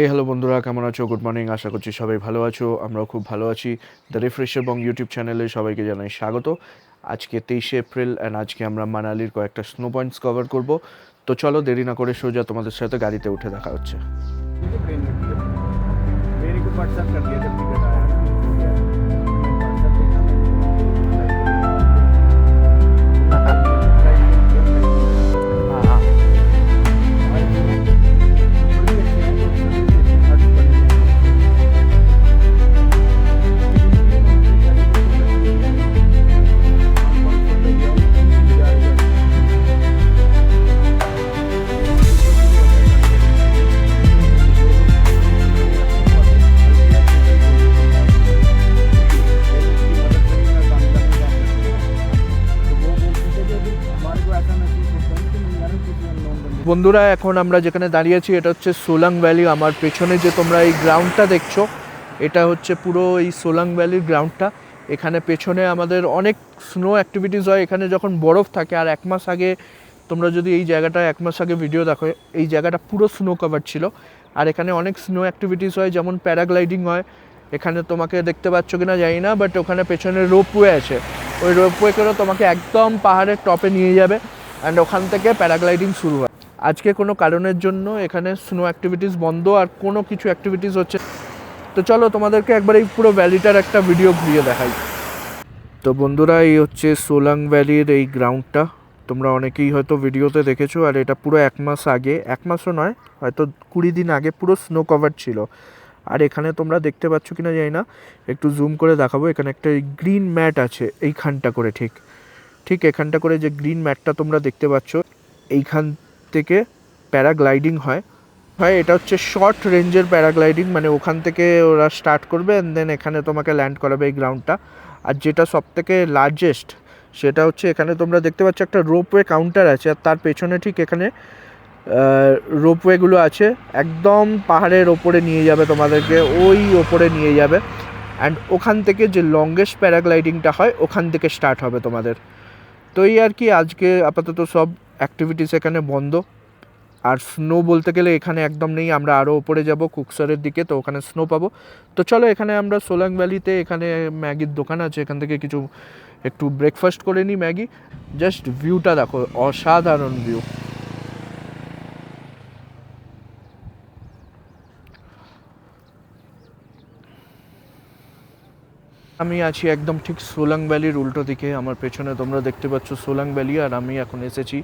Hello বন্ধুরা, কেমন আছো? Good morning. আশা করছি সবাই ভালো আছো। আমরাও খুব ভালো আছি। দ্য রিফ্রেশার এবং ইউটিউব চ্যানেলে সবাইকে জানাই স্বাগত। আজকে 23শে এপ্রিল অ্যান্ড আজকে আমরা মানালির কয়েকটা স্নো পয়েন্টস কভার করব। তো চলো দেরি না করে সোজা তোমাদের সাথে গাড়িতে উঠে দেখা হচ্ছে। বন্ধুরা, এখন আমরা যেখানে দাঁড়িয়ে আছি এটা হচ্ছে সোলাং ভ্যালি। আমার পেছনে যে তোমরা এই গ্রাউন্ডটা দেখছো, এটা হচ্ছে পুরো এই সোলাং ভ্যালির গ্রাউন্ডটা। এখানে পেছনে আমাদের অনেক স্নো অ্যাক্টিভিটিস হয়। এখানে যখন বরফ থাকে, আর এক মাস আগে তোমরা যদি এই জায়গাটা এক মাস আগে ভিডিও দেখো, এই জায়গাটা পুরো স্নো কভার ছিল। আর এখানে অনেক স্নো অ্যাক্টিভিটিস হয়, যেমন প্যারাগ্লাইডিং হয়। এখানে তোমাকে দেখতে পাচ্ছ কিনা জানি না, বাট ওখানে পেছনে রোপওয়ে আছে। ওই রোপওয়ে করে তোমাকে একদম পাহাড়ের টপে নিয়ে যাবে অ্যান্ড ওখান থেকে প্যারাগ্লাইডিং শুরু হয়। আজকে কোনো কারণের জন্য এখানে স্নো অ্যাক্টিভিটিস বন্ধ, আর কোনো কিছু অ্যাক্টিভিটিস হচ্ছে। তো চলো তোমাদেরকে একবার এই পুরো ভ্যালিটার একটা ভিডিও ঘুরিয়ে দেখাই। তো বন্ধুরা, এই হচ্ছে সোলাং ভ্যালির এই গ্রাউন্ডটা। তোমরা অনেকেই হয়তো ভিডিওতে দেখেছো। আর এটা পুরো এক মাস আগে, এক মাসও নয়, হয়তো 20 দিন আগে পুরো স্নো কভার ছিল। আর এখানে তোমরা দেখতে পাচ্ছ কিনা জানি না, একটু জুম করে দেখাবো। এখানে একটা গ্রিন ম্যাট আছে এইখানটা করে, ঠিক ঠিক এখানটা করে যে গ্রিন ম্যাটটা তোমরা দেখতে পাচ্ছ, এইখান থেকে প্যারাগ্লাইডিং হয়। এটা হচ্ছে শর্ট রেঞ্জের প্যারাগ্লাইডিং, মানে ওখান থেকে ওরা স্টার্ট করবে অ্যান্ড দেন এখানে তোমাকে ল্যান্ড করাবে এই গ্রাউন্ডটা। আর যেটা সবথেকে লার্জেস্ট সেটা হচ্ছে এখানে তোমরা দেখতে পাচ্ছ একটা রোপওয়ে কাউন্টার আছে, আর তার পেছনে ঠিক এখানে রোপওয়েগুলো আছে। একদম পাহাড়ের ওপরে নিয়ে যাবে তোমাদেরকে, ওই ওপরে নিয়ে যাবে। অ্যান্ড ওখান থেকে যে লংগেস্ট প্যারাগ্লাইডিংটা হয় ওখান থেকে স্টার্ট হবে তোমাদের। তো এই আর কি, আজকে আপাতত সব অ্যাক্টিভিটিস এখানে বন্ধ। আর স্নো বলতে গেলে এখানে একদম নেই। আমরা আরও ওপরে যাব কুকসরের দিকে, তো ওখানে স্নো পাবো। তো চলো, এখানে আমরা সোলাং ভ্যালিতে এখানে ম্যাগির দোকান আছে, এখান থেকে কিছু একটু ব্রেকফাস্ট করে নিই ম্যাগি। জাস্ট ভিউটা দেখো, অসাধারণ ভিউ। আমি আছি একদম ঠিক সোলাং ভ্যালির উল্টো দিকে। আমার পেছনে তোমরা দেখতে পাচ্ছ সোলাং ভ্যালি, আর আমি এখন এসেছি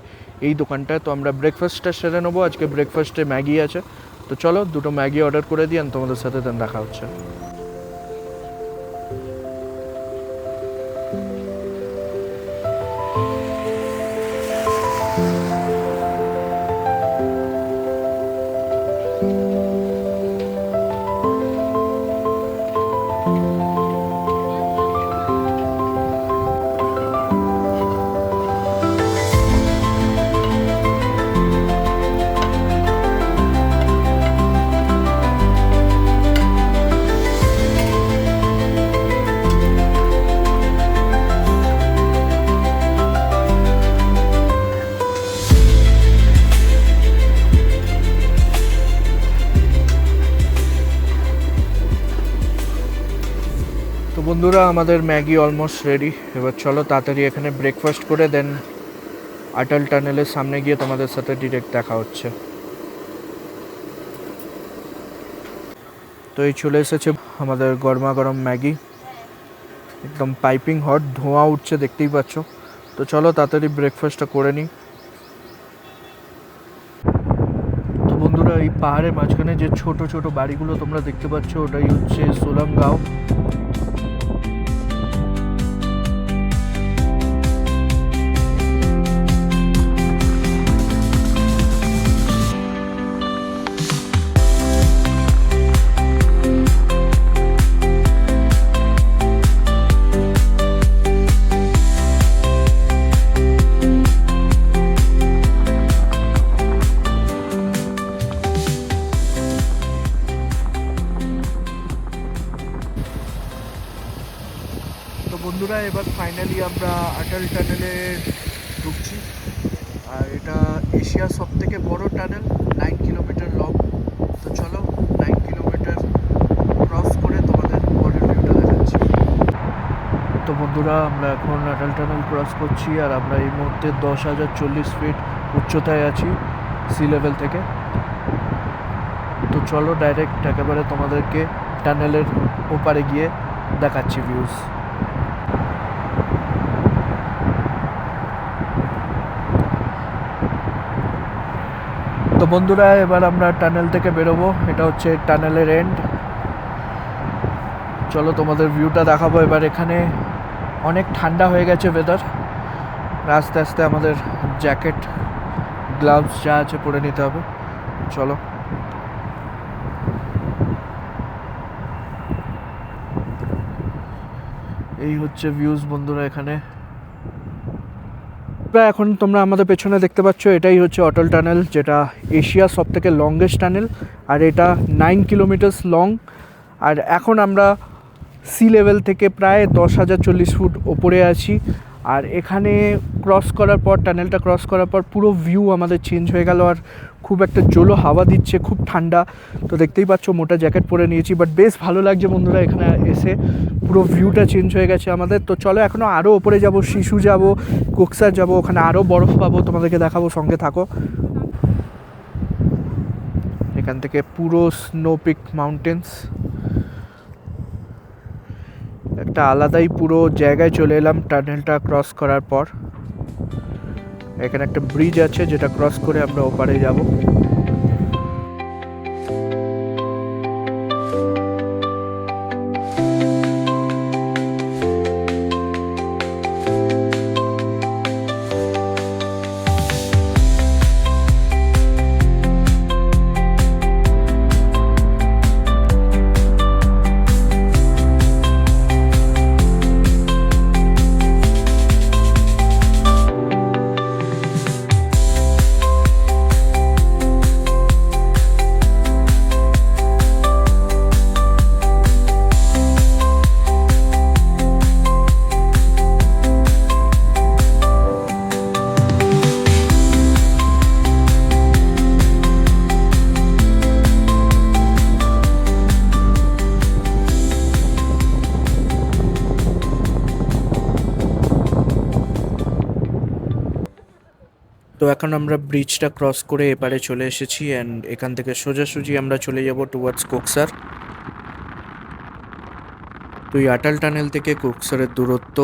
এই দোকানটায়। তো আমরা ব্রেকফাস্টটা সেরে নেবো। আজকে ব্রেকফাস্টে ম্যাগি আছে। তো চলো দুটো ম্যাগি অর্ডার করে দিই, তোমাদের সাথে দেন দেখা হচ্ছে। তো বন্ধুরা, আমাদের ম্যাগি অলমোস্ট রেডি। এবার চলো তাড়াতাড়ি এখানে ব্রেকফাস্ট করে দেন আটল টানেলের সামনে গিয়ে তোমাদের সাথে ডিরেক্ট দেখা হচ্ছে। তো এই চলে এসেছে আমাদের গরমা গরম ম্যাগি, একদম পাইপিং হট, ধোঁয়া উঠছে দেখতেই পাচ্ছ। তো চলো তাড়াতাড়ি ব্রেকফাস্টটা করে নিই। তো বন্ধুরা, এই পাহাড়ের মাঝখানে যে ছোট ছোট বাড়িগুলো তোমরা দেখতে পাচ্ছ, ওটাই হচ্ছে সোলাং গাঁও। তো বন্ধুরা, এবার ফাইনালি আমরা আটল টানেলে ঢুকছি। আর এটা এশিয়ার সবথেকে বড় টানেল, 9 কিলোমিটার লং। তো চলো 9 বন্ধুরা, আমরা এখন আটাল টানেল ক্রস করছি আর আমরা এই মুহূর্তে 10,040 ফিট উচ্চতায় আছি সি লেভেল থেকে। তো চলো ডাইরেক্ট একেবারে তোমাদেরকে টানেলের ওপারে গিয়ে দেখাচ্ছি ভিউজ। তো বন্ধুরা, এবার আমরা টানেল থেকে বেরোবো। এটা হচ্ছে টানেলের এন্ড। চলো তোমাদের ভিউটা দেখাবো। এবার এখানে অনেক ঠান্ডা হয়ে গেছে ওয়েদার। আস্তে আস্তে আমাদের জ্যাকেট, গ্লাভস যা আছে পরে নিতে হবে। চলো। এই হচ্ছে ভিউজ বন্ধুরা এখানে। এখন তোমরা আমাদের পেছনে দেখতে পাচ্ছ, এটাই হচ্ছে অটল টানেল, যেটা এশিয়ার সবথেকে লংগেস্ট টানেল। আর এটা 9 কিলোমিটার্স লং। আর এখন আমরা সি লেভেল থেকে প্রায় 10,040 ফুট ওপরে আছি। আর এখানে ক্রস করার পর, টানেলটা ক্রস করার পর পুরো ভিউ আমাদের চেঞ্জ হয়ে গেল। আর খুব একটা জোলো হাওয়া দিচ্ছে, খুব ঠান্ডা। তো দেখতেই পাচ্ছ, মোটা জ্যাকেট পরে নিয়েছি, বাট বেশ ভালো লাগছে বন্ধুরা এখানে এসে। পুরো ভিউটা চেঞ্জ হয়ে গেছে আমাদের। তো চলো এখনও আরও ওপরে যাব, শিশু যাব, কোকসার যাব, ওখানে আরও বরফ পাবো, তোমাদেরকে দেখাবো, সঙ্গে থাকো। এখান থেকে পুরো স্নো পিক মাউন্টেন্স, একটা আলাদাই পুরো জায়গায় চলে এলাম টানেলটা ক্রস করার পর। এখানে একটা ব্রিজ আছে যেটা ক্রস করে আমরা ওপারে যাব। তো এখন আমরা ব্রিজটা ক্রস করে এপারে চলে এসেছি। অ্যান্ড এখান থেকে সোজাসুজি আমরা চলে যাব টুয়ার্ডস কোকসার। তো এই আটাল টানেল থেকে কোকসারের দূরত্ব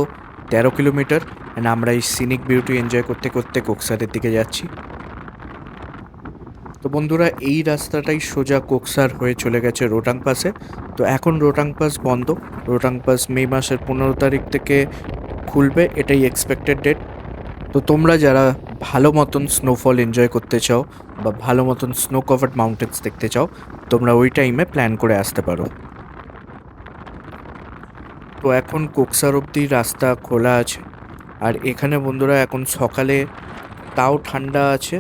13 কিলোমিটার। অ্যান্ড আমরা এই সিনিক বিউটি এনজয় করতে করতে কোকসারের দিকে যাচ্ছি। তো বন্ধুরা, এই রাস্তাটাই সোজা কোকসার হয়ে চলে গেছে রোটাং পাসে। তো এখন রোটাং পাস বন্ধ। রোটাং পাস মে মাসের 15 তারিখ থেকে খুলবে, এটাই এক্সপেক্টেড ডেট। তো তোমরা যারা ভালো মতন স্নোফল এনজয় করতে চাও বা ভালো মতন স্নো কভার্ড মাউন্টেন্স দেখতে চাও, তোমরা ওই টাইমে প্ল্যান করে আসতে পারো। তো এখন কোকসার অবধি রাস্তা খোলা আছে। আর এখানে বন্ধুরা এখন সকালে তাও ঠান্ডা আছে,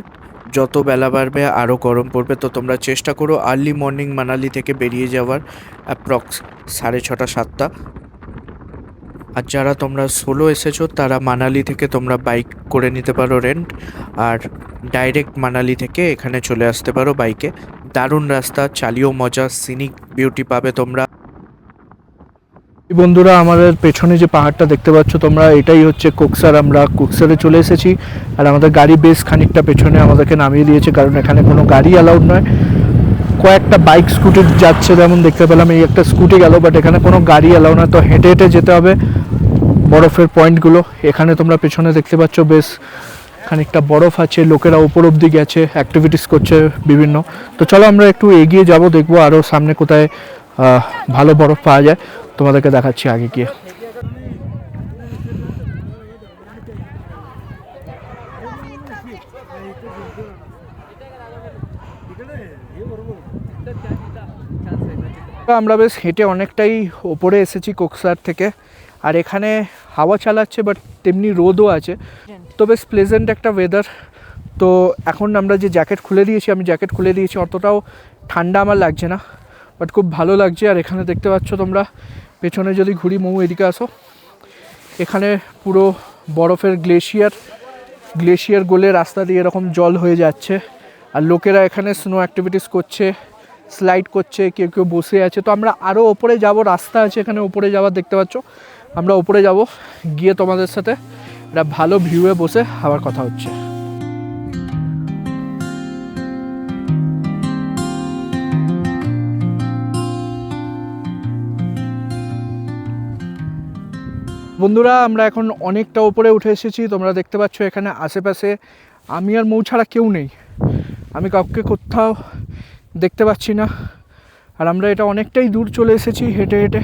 যত বেলা বাড়বে আরও গরম পড়বে। তো তোমরা চেষ্টা করো আর্লি মর্নিং মানালি থেকে বেরিয়ে যাওয়ার, অ্যাপ্রক্স 6:30 7টা। আর যারা তোমরা সোলো এসেছো তারা মানালি থেকে তোমরা বাইক করে নিতে পারো রেন্ট, আর ডাইরেক্ট মানালি থেকে এখানে চলে আসতে পারো বাইকে। দারুণ রাস্তা, চালিয়েও মজা, সিনিক বিউটি পাবে তোমরা। বন্ধুরা, আমাদের পেছনে যে পাহাড়টা দেখতে পাচ্ছ তোমরা, এটাই হচ্ছে কোকসার। আমরা কোকসারে চলে এসেছি। আর আমাদের গাড়ি বেশ খানিকটা পেছনে আমাদেরকে নামিয়ে দিয়েছে, কারণ এখানে কোনো গাড়ি অ্যালাউড নয়। কয়েকটা বাইক স্কুটি যাচ্ছে, যেমন দেখতে পেলাম এই একটা স্কুটি গেল, বাট এখানে কোনো গাড়ি অ্যালাউ নয়। তো হেঁটে হেঁটে যেতে হবে বরফের পয়েন্টগুলো। এখানে তোমরা পেছনে দেখতে পাচ্ছ বেশ খানিকটা বরফ আছে, লোকেরা ওপর অবধি গেছে, অ্যাক্টিভিটিস করছে বিভিন্ন। তো চলো আমরা একটু এগিয়ে যাব, দেখবো আরও সামনে কোথায় ভালো বরফ পাওয়া যায়, তোমাদেরকে দেখাচ্ছি আগে গিয়ে। আমরা বেশ হেঁটে অনেকটাই ওপরে এসেছি কোকসার থেকে। আর এখানে হাওয়া চালাচ্ছে, বাট তেমনি রোদও আছে। তো বেশ প্লেজেন্ট একটা ওয়েদার। তো এখন আমরা যে জ্যাকেট খুলে দিয়েছি, আমি জ্যাকেট খুলে দিয়েছি, অতটাও ঠান্ডা আমার লাগছে না, বাট খুব ভালো লাগছে। আর এখানে দেখতে পাচ্ছ তোমরা পেছনে, যদি ঘুরি মৌ এদিকে আসো, এখানে পুরো বরফের গ্লেশিয়ার গলে রাস্তা দিয়ে এরকম জল হয়ে যাচ্ছে। আর লোকেরা এখানে স্নো অ্যাক্টিভিটিস করছে, স্লাইড করছে, কেউ কেউ বসে আছে। তো আমরা আরও ওপরে যাব, রাস্তা আছে এখানে ওপরে যাওয়ার, দেখতে পাচ্ছ। আমরা উপরে যাব, গিয়ে তোমাদের সাথে একটা ভালো ভিউয়ে বসে আবার কথা হচ্ছে। বন্ধুরা আমরা এখন অনেকটা উপরে উঠে এসেছি, তোমরা দেখতে পাচ্ছ এখানে আশেপাশে আমি আর মৌ ছাড়া কেউ নেই, আমি কাউকে কোথাও দেখতে পাচ্ছি না। আর আমরা এটা অনেকটাই দূর চলে এসেছি হেঁটে হেঁটে।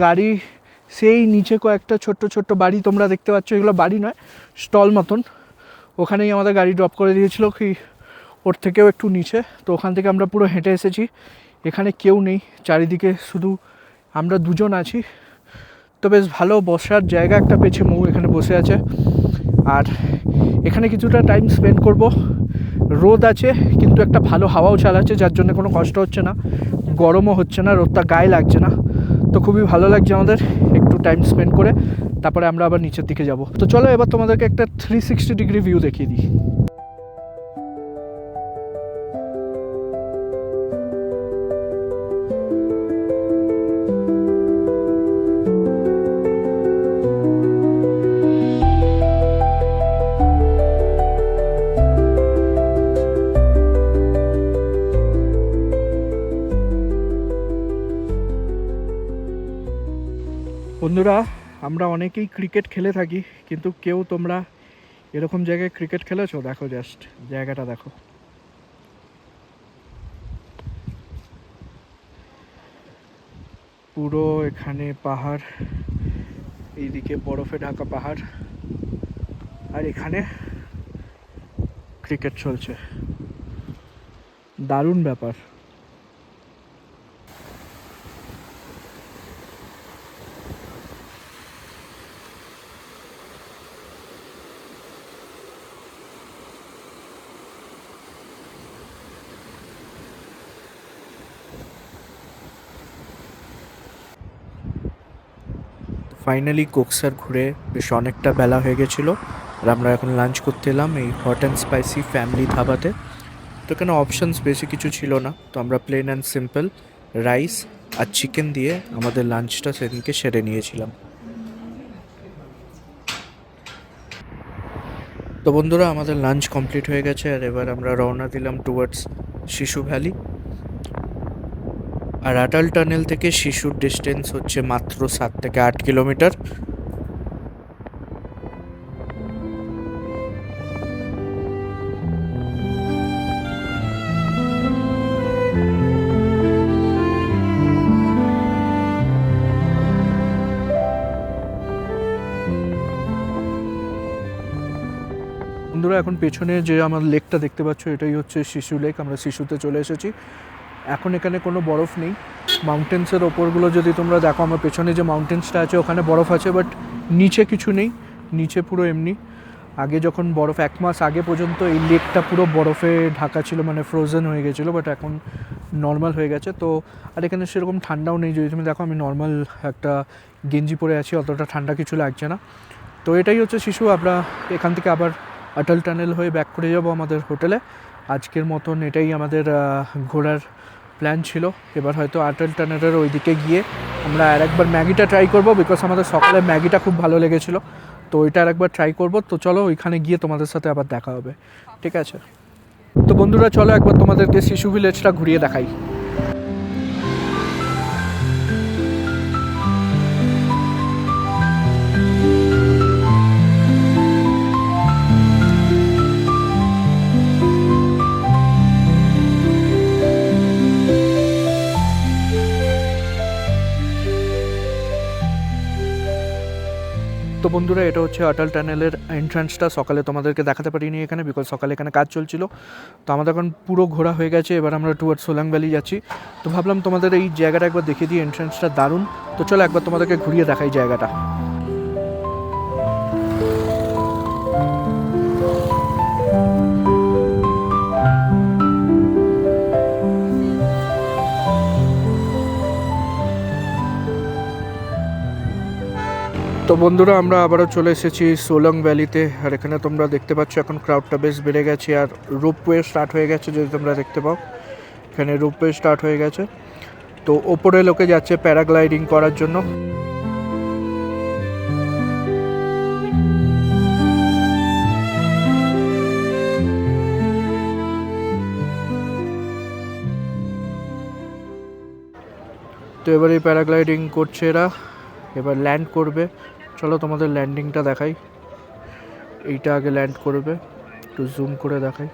গাড়ি সেই নিচে কয়েকটা ছোট্ট ছোট্ট বাড়ি তোমরা দেখতে পাচ্ছ, এগুলো বাড়ি নয়, স্টল মতন, ওখানেই আমাদের গাড়ি ড্রপ করে দিয়েছিল, কি ওর থেকেও একটু নিচে। তো ওখান থেকে আমরা পুরো হেঁটে এসেছি, এখানে কেউ নেই, চারিদিকে শুধু আমরা দুজন আছি। তো বেশ ভালো বসার জায়গা একটা পেয়েছে, মৌ এখানে বসে আছে। আর এখানে কিছুটা টাইম স্পেন্ড করব, রোদ আছে কিন্তু একটা ভালো হাওয়াও চালাচ্ছে, যার জন্য কোনো কষ্ট হচ্ছে না, গরমও হচ্ছে না, রোদটা গায়ে লাগছে না। তো খুবই ভালো লাগছে আমাদের একটু টাইম স্পেন্ড করে, তারপরে আমরা আবার নিচের দিকে যাব। তো চলো এবার তোমাদেরকে একটা 360 ডিগ্রি ভিউ দেখিয়ে দিই। বন্ধুরা আমরা অনেকেই ক্রিকেট খেলে থাকি, কিন্তু কেউ তোমরা এরকম জায়গায় ক্রিকেট খেলেছো? দেখো জাস্ট জায়গাটা দেখো, পুরো এখানে পাহাড়, এইদিকে বরফে ঢাকা পাহাড়, আর এখানে ক্রিকেট চলছে, দারুণ ব্যাপার। ফাইনালি কোকসার ঘুরে বেশ অনেকটা বেলা হয়ে গেছিলো, আর আমরা এখন লাঞ্চ করতে এলাম এই হট অ্যান্ড স্পাইসি ফ্যামিলি ধাবাতে। তো এখানে অপশানস বেশি কিছু ছিল না, তো আমরা প্লেন অ্যান্ড সিম্পল রাইস আর চিকেন দিয়ে আমাদের লাঞ্চটা সেদিনকে সেরে নিয়েছিলাম। তো বন্ধুরা আমাদের লাঞ্চ কমপ্লিট হয়ে গেছে, আর এবার আমরা রওনা দিলাম টুয়ার্ডস শিশু ভ্যালি। আর আটাল টানেল থেকে শিশুর ডিস্টেন্স হচ্ছে মাত্র 7 থেকে 8 কিলোমিটার। বন্ধুরা এখন পেছনে যে আমার লেকটা দেখতে পাচ্ছ, এটাই হচ্ছে শিশু লেক, আমরা শিশুতে চলে এসেছি। এখন এখানে কোনো বরফ নেই, মাউন্টেন্সের ওপরগুলো যদি তোমরা দেখো, আমার পেছনে যে মাউন্টেন্সটা আছে ওখানে বরফ আছে, বাট নিচে কিছু নেই, নিচে পুরো এমনি। আগে যখন বরফ 1 মাস আগে পর্যন্ত এই লেকটা পুরো বরফে ঢাকা ছিল, মানে ফ্রোজেন হয়ে গেছিলো, বাট এখন নর্মাল হয়ে গেছে। তো আর এখানে সেরকম ঠান্ডাও নেই, যদি তুমি দেখো আমি নর্মাল একটা গেঞ্জি পরে আছি, অতটা ঠান্ডা কিছু লাগছে না। তো এটাই হচ্ছে শিশু। আমরা এখান থেকে আবার আটাল টানেল হয়ে ব্যাক করে যাব আমাদের হোটেলে। আজকের মতন এটাই আমাদের ঘোরার প্ল্যান ছিল। এবার হয়তো আটাল টানেলের ওইদিকে গিয়ে আমরা আরেকবার ম্যাগিটা ট্রাই করব, বিকজ আমাদের সকালে ম্যাগিটা খুব ভালো লেগেছিলো, তো ওইটা আরেকবার ট্রাই করব। তো চলো ওইখানে গিয়ে তোমাদের সাথে আবার দেখা হবে, ঠিক আছে? তো বন্ধুরা চলো একবার তোমাদেরকে শিশু ভিলেজটা ঘুরিয়ে দেখাই। তো বন্ধুরা এটা হচ্ছে অটল টানেলের এন্ট্রান্সটা। সকালে তোমাদেরকে দেখাতে পারিনি এখানে, বিকজ সকালে এখানে কাজ চলছিল। তো আমাদের এখন পুরো ঘোরা হয়ে গেছে, এবার আমরা টুয়ার্ড সোলাং ভ্যালি যাচ্ছি। তো ভাবলাম তোমাদের এই জায়গাটা একবার দেখিয়ে দিই, এন্ট্রান্সটা দারুণ। তো চলো একবার তোমাদেরকে ঘুরিয়ে দেখাই জায়গাটা। তো বন্ধুরা আমরা আবারও চলে এসেছি সোলাং ভ্যালিতে, আর এখানে তোমরা দেখতে পাচ্ছ এখন ক্রাউডটা বেশ বেড়ে গেছে, আর রোপওয়ে স্টার্ট হয়ে গেছে, যদি তোমরা দেখতে পাও এখানে রোপওয়ে স্টার্ট হয়ে গেছে। তো ওপরে লোকে যাচ্ছে প্যারাগ্লাইডিং করার জন্য। এবারে প্যারাগ্লাইডিং করছে এরা, এবার ল্যান্ড করবে। চলো তোমাদের ল্যান্ডিংটা দেখাই। এইটা আগে ল্যান্ড করবে, একটু জুম করে দেখাই।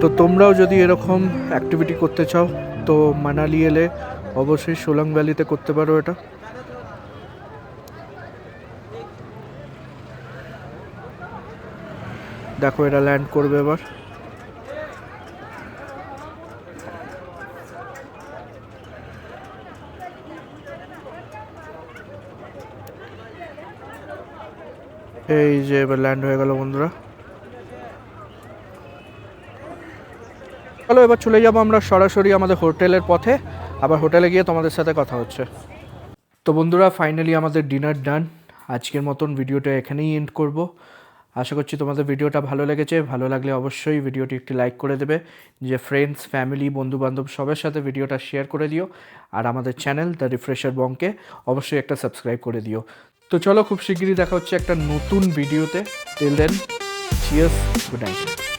তো তোমরাও যদি এরকম অ্যাক্টিভিটি করতে চাও তো মানালি এলে অবশ্যই সোলাং ভ্যালিতে করতে পারো এটা। দেখো এরা ল্যান্ড করবে এবার। এই যে এবার ল্যান্ড হয়ে গেল বন্ধুরা। চলো এবার চলে যাবো আমরা সরাসরি আমাদের হোটেলের পথে, আবার হোটেলে গিয়ে তোমাদের সাথে কথা হচ্ছে। তো বন্ধুরা ফাইনালি আমাদের ডিনার ডান। আজকের মতন ভিডিওটা এখানেই এন্ড করব। আশা করছি তোমাদের ভিডিওটা ভালো লেগেছে। ভালো লাগলে অবশ্যই ভিডিওটি একটি লাইক করে দেবে, যে ফ্রেন্ডস ফ্যামিলি বন্ধুবান্ধব সবার সাথে ভিডিওটা শেয়ার করে দিও। আর আমাদের চ্যানেল দ্য রিফ্রেশার বংকে অবশ্যই একটা সাবস্ক্রাইব করে দিও। তো চলো খুব শিগগিরই দেখা হচ্ছে একটা নতুন ভিডিওতে। Till then cheers, good night.